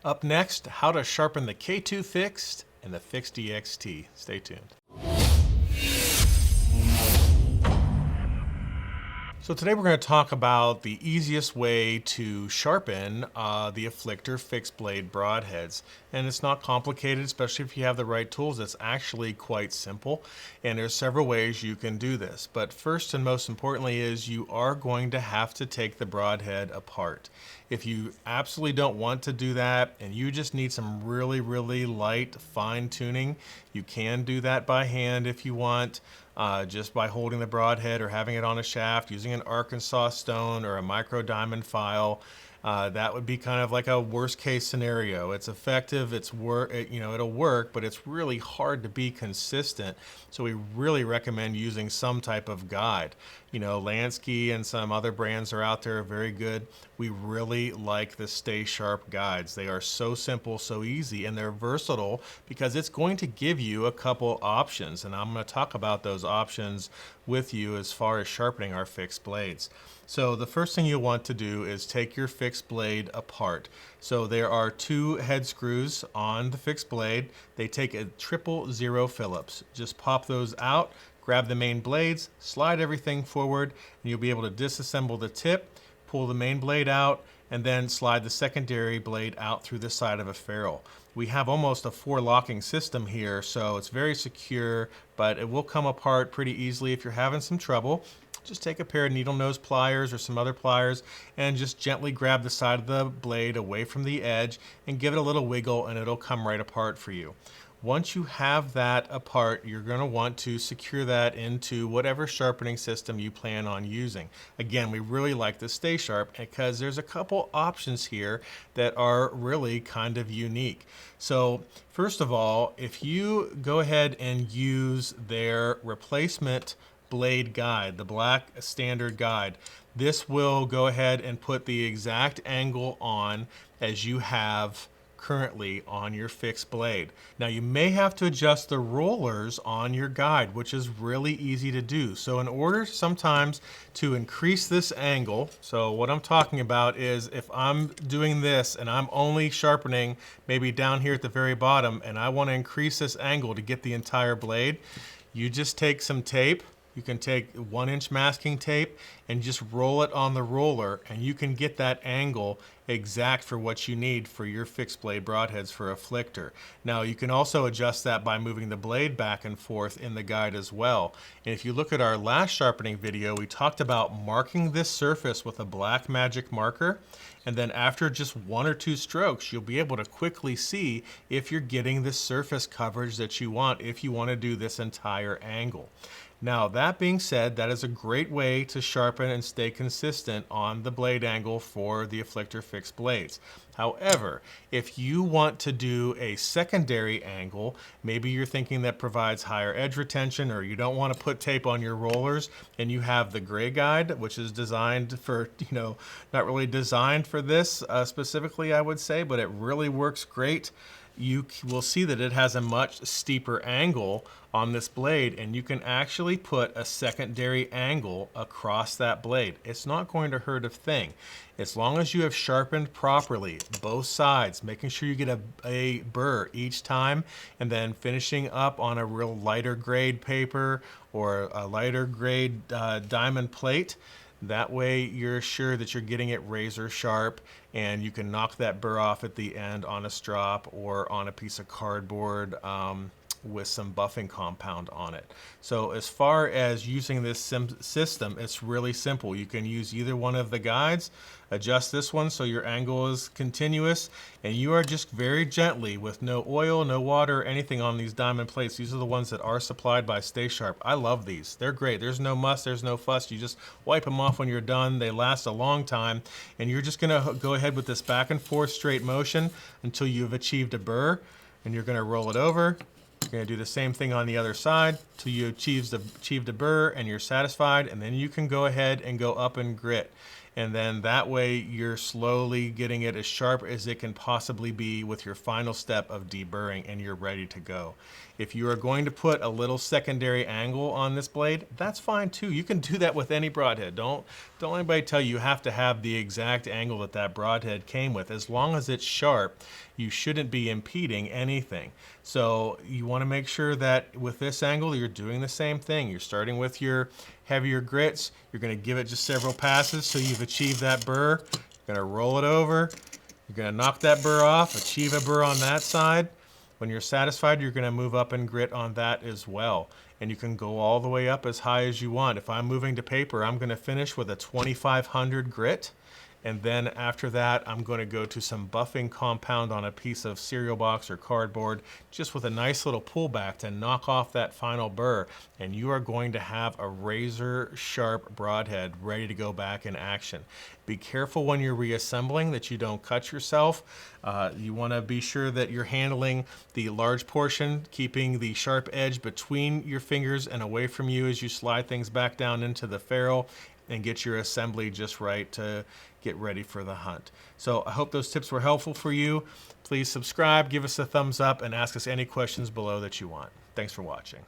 Up next, how to sharpen the K2 Fixed and the Fixed EXT. Stay tuned. So today we're going to talk about the easiest way to sharpen the Afflictor Fixed Blade Broadheads. And it's not complicated, especially if you have the right tools. It's actually quite simple, and there's several ways you can do this. But first and most importantly is you are going to have to take the broadhead apart. If you absolutely don't want to do that and you just need some really, really light fine tuning, you can do that by hand if you want. Just by holding the broadhead or having it on a shaft, using an Arkansas stone or a micro diamond file. That would be kind of like a worst case scenario. It's effective, it'll work, but it's really hard to be consistent. So we really recommend using some type of guide. Lansky and some other brands are out there, very good. We really like the Stay Sharp guides. They are so simple, so easy, and they're versatile because it's going to give you a couple options. And I'm going to talk about those options with you as far as sharpening our fixed blades. So the first thing you'll want to do is take your fixed blade apart. So there are two head screws on the fixed blade. They take a 000 Phillips. Just pop those out, grab the main blades, slide everything forward, and you'll be able to disassemble the tip, pull the main blade out, and then slide the secondary blade out through the side of a ferrule. We have almost a 4-locking system here, so it's very secure, but it will come apart pretty easily if you're having some trouble. Just take a pair of needle nose pliers or some other pliers and just gently grab the side of the blade away from the edge and give it a little wiggle and it'll come right apart for you. Once you have that apart, you're going to want to secure that into whatever sharpening system you plan on using. Again, we really like the Stay Sharp because there's a couple options here that are really kind of unique. So first of all, if you go ahead and use their replacement blade guide, the black standard guide, this will go ahead and put the exact angle on as you have currently on your fixed blade. Now you may have to adjust the rollers on your guide, which is really easy to do. So in order sometimes to increase this angle, so what I'm talking about is if I'm doing this and I'm only sharpening maybe down here at the very bottom and I want to increase this angle to get the entire blade, you just take some tape. You can take 1-inch masking tape and just roll it on the roller and you can get that angle exact for what you need for your fixed blade broadheads for Afflictor. Now you can also adjust that by moving the blade back and forth in the guide as well. And if you look at our last sharpening video, we talked about marking this surface with a black magic marker. And then after just 1 or 2 strokes, you'll be able to quickly see if you're getting the surface coverage that you want if you want to do this entire angle. Now that being said, that is a great way to sharpen and stay consistent on the blade angle for the Afflictor Fixed blades. However, if you want to do a secondary angle, maybe you're thinking that provides higher edge retention or you don't want to put tape on your rollers and you have the gray guide, which is designed for, not really designed for this specifically, I would say, but it really works great. You will see that it has a much steeper angle on this blade and you can actually put a secondary angle across that blade. It's not going to hurt a thing. As long as you have sharpened properly, both sides, making sure you get a burr each time and then finishing up on a real lighter grade paper or a lighter grade diamond plate. That way you're sure that you're getting it razor sharp and you can knock that burr off at the end on a strop or on a piece of cardboard with some buffing compound on it. So as far as using this system, it's really simple. You can use either one of the guides, adjust this one so your angle is continuous, and you are just very gently, with no oil, no water, anything on these diamond plates. These are the ones that are supplied by Stay Sharp. I love these. They're great. There's no muss, there's no fuss. You just wipe them off when you're done. They last a long time, and you're just gonna go ahead with this back and forth straight motion until you've achieved a burr, and you're gonna roll it over. You're going to do the same thing on the other side till you achieved a burr and you're satisfied, and then you can go ahead and go up and grit. And then that way you're slowly getting it as sharp as it can possibly be with your final step of deburring, and you're ready to go. If you are going to put a little secondary angle on this blade, that's fine too. You can do that with any broadhead. Don't anybody tell you you have to have the exact angle that that broadhead came with. As long as it's sharp, you shouldn't be impeding anything. So you want to make sure that with this angle, you're doing the same thing. You're starting with your heavier grits. You're going to give it just several passes so you've achieved that burr. You're going to roll it over. You're going to knock that burr off, achieve a burr on that side. When you're satisfied, you're going to move up and grit on that as well. And you can go all the way up as high as you want. If I'm moving to paper, I'm going to finish with a 2500 grit. And then after that, I'm going to go to some buffing compound on a piece of cereal box or cardboard, just with a nice little pullback to knock off that final burr. And you are going to have a razor sharp broadhead ready to go back in action. Be careful when you're reassembling that you don't cut yourself. You want to be sure that you're handling the large portion, keeping the sharp edge between your fingers and away from you as you slide things back down into the ferrule, and get your assembly just right to get ready for the hunt. So I hope those tips were helpful for you. Please subscribe, give us a thumbs up, and ask us any questions below that you want. Thanks for watching.